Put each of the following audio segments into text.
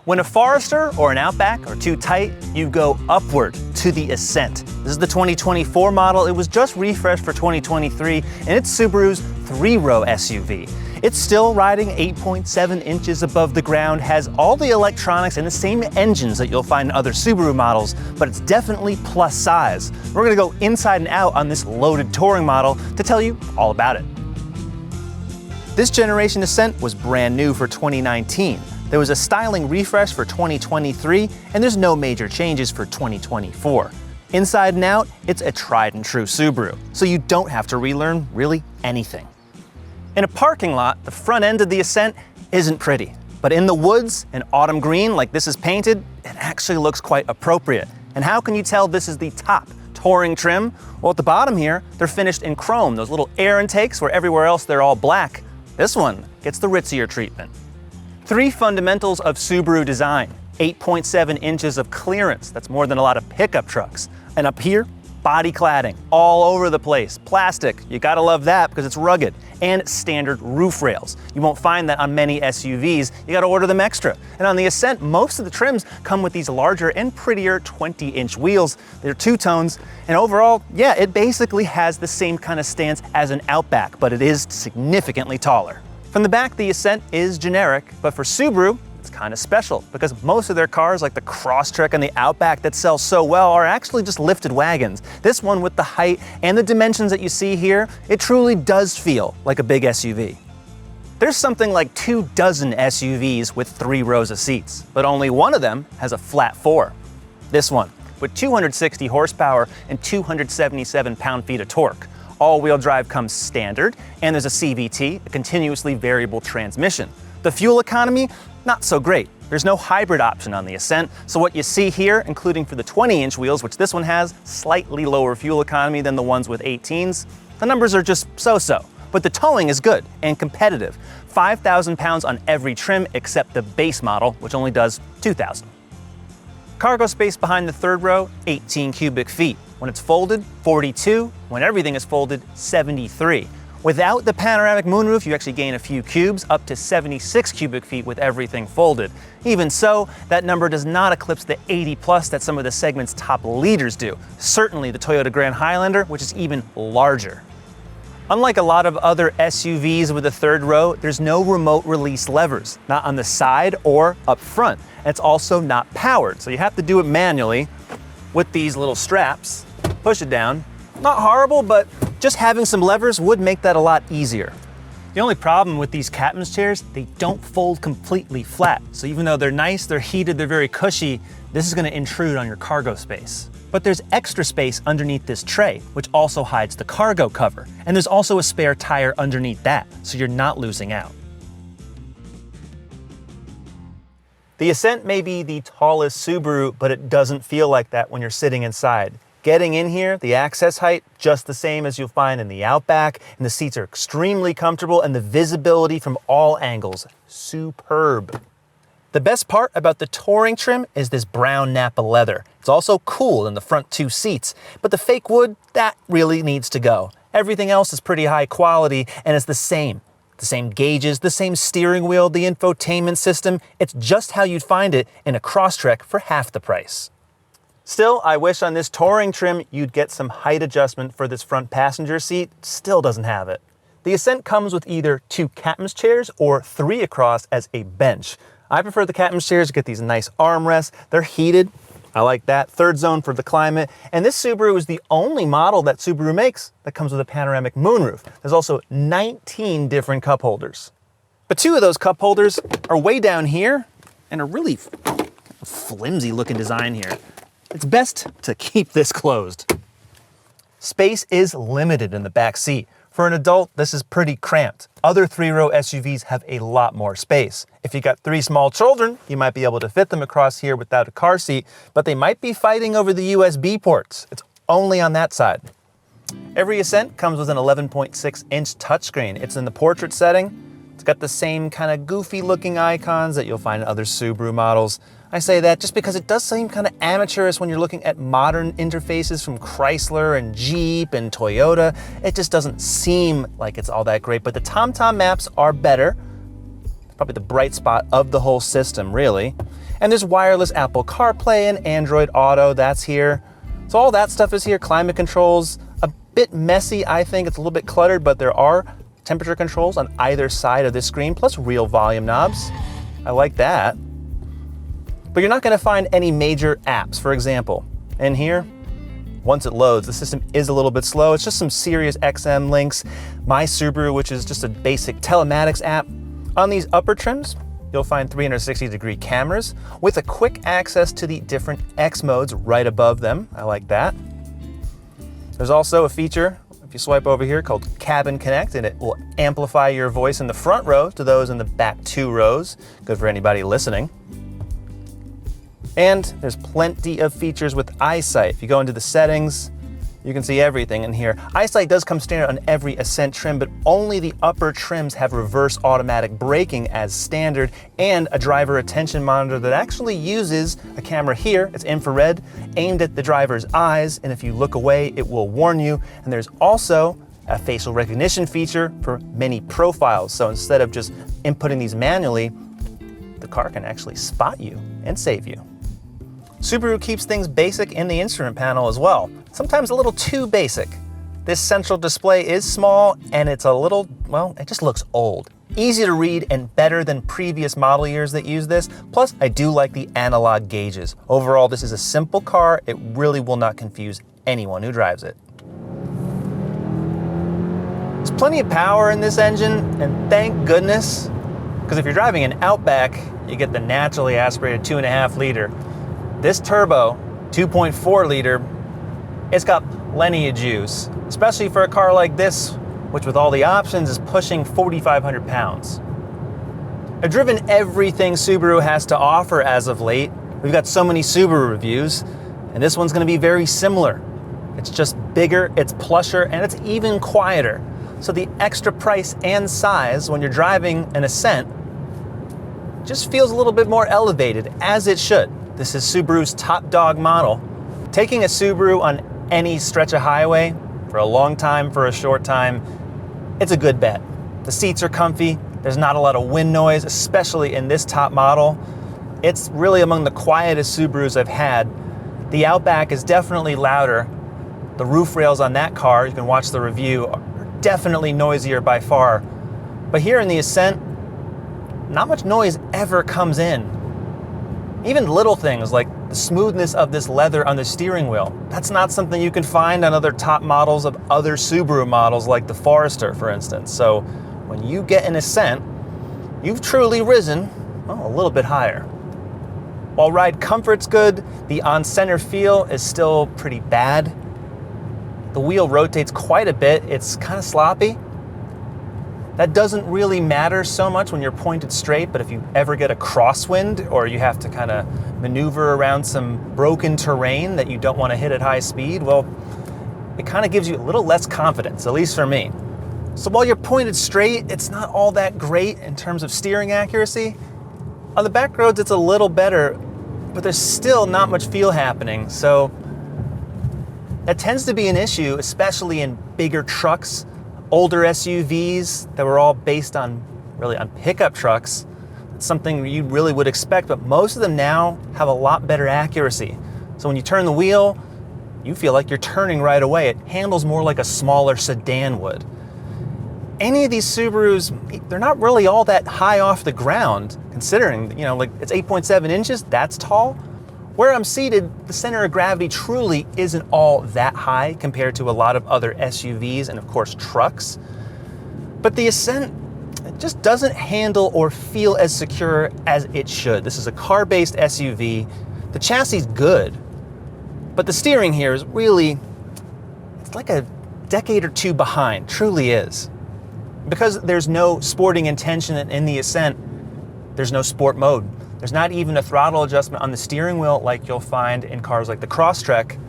When a Forester or an Outback are too tight, you go upward to the Ascent. This is the 2024 model. It was just refreshed for 2023, and it's Subaru's 3-row SUV. It's still riding 8.7 inches above the ground, has all the electronics and the same engines that you'll find in other Subaru models, but it's definitely plus size. We're gonna go inside and out on this loaded touring model to tell you all about it. This generation Ascent was brand new for 2019. There was a styling refresh for 2023, and there's no major changes for 2024. Inside and out, it's a tried and true Subaru, so you don't have to relearn really anything. In a parking lot, the front end of the Ascent isn't pretty, but in the woods and autumn green like this is painted, it actually looks quite appropriate. And how can you tell this is the top touring trim? Well, at the bottom here, they're finished in chrome, those little air intakes where everywhere else they're all black. This one gets the ritzier treatment. 3 fundamentals of Subaru design: 8.7 inches of clearance, that's more than a lot of pickup trucks. And up here, body cladding all over the place. Plastic, you gotta love that because it's rugged. And standard roof rails. You won't find that on many SUVs, you gotta order them extra. And on the Ascent, most of the trims come with these larger and prettier 20-inch wheels. They're two-tones, and overall, yeah, it basically has the same kind of stance as an Outback, but it is significantly taller. From the back, the Ascent is generic, but for Subaru, it's kind of special because most of their cars, like the Crosstrek and the Outback that sell so well, are actually just lifted wagons. This one, with the height and the dimensions that you see here, it truly does feel like a big SUV. There's something like 24 SUVs with 3 rows of seats, but only one of them has a flat 4. This one, with 260 horsepower and 277 pound-feet of torque. All-wheel drive comes standard, and there's a CVT, a continuously variable transmission. The fuel economy, not so great. There's no hybrid option on the Ascent, so what you see here, including for the 20-inch wheels, which this one has, slightly lower fuel economy than the ones with 18s, the numbers are just so-so. But the towing is good and competitive. 5,000 pounds on every trim except the base model, which only does 2,000. Cargo space behind the 3rd row, 18 cubic feet. When it's folded, 42. When everything is folded, 73. Without the panoramic moonroof, you actually gain a few cubes, up to 76 cubic feet with everything folded. Even so, that number does not eclipse the 80 plus that some of the segment's top leaders do. Certainly the Toyota Grand Highlander, which is even larger. Unlike a lot of other SUVs with a 3rd row, there's no remote release levers, not on the side or up front. And it's also not powered, so you have to do it manually with these little straps. Push it down. Not horrible, but just having some levers would make that a lot easier. The only problem with these captain's chairs, they don't fold completely flat. So even though they're nice, they're heated, they're very cushy, this is gonna intrude on your cargo space. But there's extra space underneath this tray, which also hides the cargo cover. And there's also a spare tire underneath that, so you're not losing out. The Ascent may be the tallest Subaru, but it doesn't feel like that when you're sitting inside. Getting in here, the access height, just the same as you'll find in the Outback, and the seats are extremely comfortable, and the visibility from all angles, superb. The best part about the touring trim is this brown Nappa leather. It's also cool in the front 2 seats, but the fake wood, that really needs to go. Everything else is pretty high quality, and it's the same. The same gauges, the same steering wheel, the infotainment system. It's just how you'd find it in a Crosstrek for half the price. Still, I wish on this touring trim you'd get some height adjustment for this front passenger seat. Still doesn't have it. The Ascent comes with either 2 captain's chairs or 3 across as a bench. I prefer the captain's chairs to get these nice armrests. They're heated. I like that. 3rd zone for the climate. And this Subaru is the only model that Subaru makes that comes with a panoramic moonroof. There's also 19 different cup holders. But 2 of those cup holders are way down here and a really flimsy looking design here. It's best to keep this closed. Space is limited in the back seat. For an adult, this is pretty cramped. Other 3-row SUVs have a lot more space. If you got 3 small children, you might be able to fit them across here without a car seat, but they might be fighting over the USB ports. It's only on that side. Every Ascent comes with an 11.6-inch touchscreen. It's in the portrait setting. It's got the same kind of goofy looking icons that you'll find in other Subaru models. I say that just because it does seem kind of amateurish when you're looking at modern interfaces from Chrysler and Jeep and Toyota. It just doesn't seem like it's all that great, but the TomTom maps are better. It's probably the bright spot of the whole system, really. And there's wireless Apple CarPlay and Android Auto, that's here. So all that stuff is here. Climate controls, a bit messy, I think. It's a little bit cluttered, but there are temperature controls on either side of this screen, plus real volume knobs. I like that. But you're not gonna find any major apps. For example, in here, once it loads, the system is a little bit slow. It's just some Sirius XM links, My Subaru, which is just a basic telematics app. On these upper trims, you'll find 360-degree cameras with a quick access to the different X modes right above them. I like that. There's also a feature, if you swipe over here, called Cabin Connect, and it will amplify your voice in the front row to those in the back 2 rows. Good for anybody listening. And there's plenty of features with EyeSight. If you go into the settings, you can see everything in here. EyeSight does come standard on every Ascent trim, but only the upper trims have reverse automatic braking as standard, and a driver attention monitor that actually uses a camera here. It's infrared, aimed at the driver's eyes, and if you look away, it will warn you. And there's also a facial recognition feature for many profiles. So instead of just inputting these manually, the car can actually spot you and save you. Subaru keeps things basic in the instrument panel as well, sometimes a little too basic. This central display is small and it's a little, well, it just looks old. Easy to read and better than previous model years that use this. Plus, I do like the analog gauges. Overall, this is a simple car. It really will not confuse anyone who drives it. There's plenty of power in this engine, and thank goodness, because if you're driving an Outback, you get the naturally aspirated 2.5 liter. This turbo, 2.4 liter, it's got plenty of juice, especially for a car like this, which with all the options is pushing 4,500 pounds. I've driven everything Subaru has to offer as of late. We've got so many Subaru reviews, and this one's gonna be very similar. It's just bigger, it's plusher, and it's even quieter. So the extra price and size when you're driving an Ascent just feels a little bit more elevated, as it should. This is Subaru's top dog model. Taking a Subaru on any stretch of highway for a long time, for a short time, it's a good bet. The seats are comfy, there's not a lot of wind noise, especially in this top model. It's really among the quietest Subarus I've had. The Outback is definitely louder. The roof rails on that car, you can watch the review, are definitely noisier by far. But here in the Ascent, not much noise ever comes in. Even little things like the smoothness of this leather on the steering wheel. That's not something you can find on other top models of other Subaru models like the Forester, for instance. So when you get an Ascent, you've truly risen, well, a little bit higher. While ride comfort's good, the on-center feel is still pretty bad. The wheel rotates quite a bit. It's kind of sloppy. That doesn't really matter so much when you're pointed straight, but if you ever get a crosswind or you have to kind of maneuver around some broken terrain that you don't want to hit at high speed, well, it kind of gives you a little less confidence, at least for me. So while you're pointed straight, it's not all that great in terms of steering accuracy. On the back roads, it's a little better, but there's still not much feel happening. So that tends to be an issue, especially in bigger trucks. Older SUVs that were all based on pickup trucks. It's something you really would expect, but most of them now have a lot better accuracy. So when you turn the wheel, you feel like you're turning right away. It handles more like a smaller sedan would. Any of these Subarus, they're not really all that high off the ground, considering, it's 8.7 inches, that's tall. Where I'm seated, the center of gravity truly isn't all that high compared to a lot of other SUVs and of course trucks. But the Ascent, it just doesn't handle or feel as secure as it should. This is a car-based SUV. The chassis is good, but the steering here is really, it's like a decade or two behind, truly is. Because there's no sporting intention in the Ascent, there's no sport mode. There's not even a throttle adjustment on the steering wheel like you'll find in cars like the Crosstrek.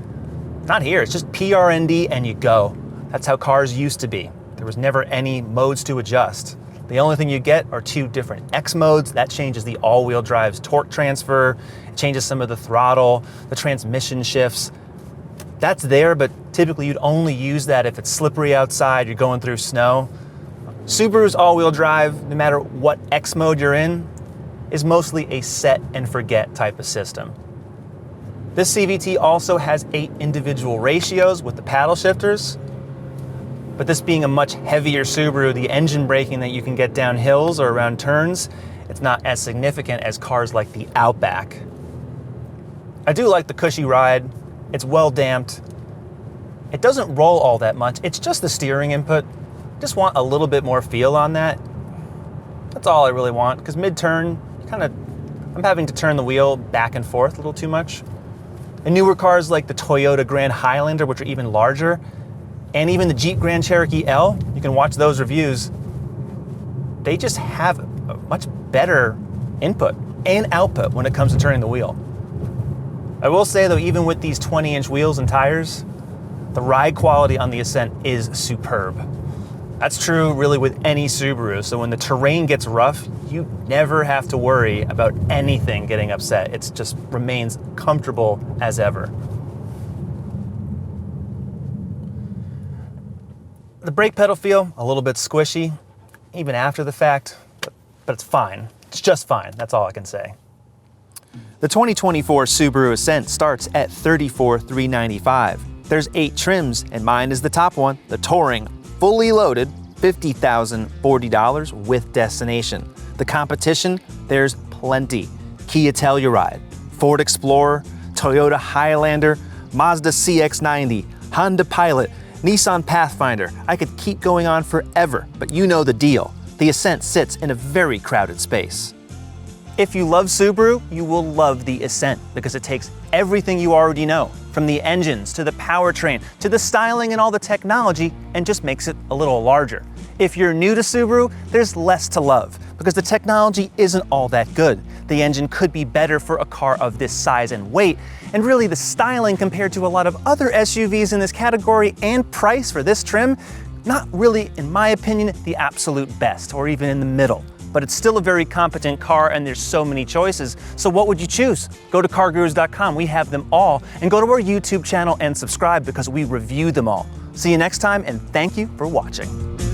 Not here, it's just PRND and you go. That's how cars used to be. There was never any modes to adjust. The only thing you get are 2 different X modes. That changes the all-wheel drive's torque transfer, it changes some of the throttle, the transmission shifts. That's there, but typically you'd only use that if it's slippery outside, you're going through snow. Subaru's all-wheel drive, no matter what X mode you're in, is mostly a set and forget type of system. This CVT also has 8 individual ratios with the paddle shifters, but this being a much heavier Subaru, the engine braking that you can get down hills or around turns, it's not as significant as cars like the Outback. I do like the cushy ride. It's well damped. It doesn't roll all that much. It's just the steering input. Just want a little bit more feel on that. That's all I really want, because mid-turn, I'm having to turn the wheel back and forth a little too much. And newer cars like the Toyota Grand Highlander, which are even larger, and even the Jeep Grand Cherokee L, you can watch those reviews, they just have a much better input and output when it comes to turning the wheel. I will say though, even with these 20-inch wheels and tires, the ride quality on the Ascent is superb. That's true really with any Subaru, so when the terrain gets rough, you never have to worry about anything getting upset. It just remains comfortable as ever. The brake pedal feel a little bit squishy, even after the fact, but it's fine. It's just fine, that's all I can say. The 2024 Subaru Ascent starts at $34,395. There's 8 trims, and mine is the top one, the Touring, fully loaded, $50,040 with destination. The competition, there's plenty. Kia Telluride, Ford Explorer, Toyota Highlander, Mazda CX-90, Honda Pilot, Nissan Pathfinder. I could keep going on forever, but you know the deal. The Ascent sits in a very crowded space. If you love Subaru, you will love the Ascent because it takes everything you already know, from the engines to the powertrain to the styling and all the technology, and just makes it a little larger. If you're new to Subaru, there's less to love because the technology isn't all that good. The engine could be better for a car of this size and weight, and really the styling compared to a lot of other SUVs in this category and price for this trim, not really, in my opinion, the absolute best or even in the middle. But it's still a very competent car and there's so many choices. So what would you choose? Go to CarGurus.com, we have them all, and go to our YouTube channel and subscribe because we review them all. See you next time, and thank you for watching.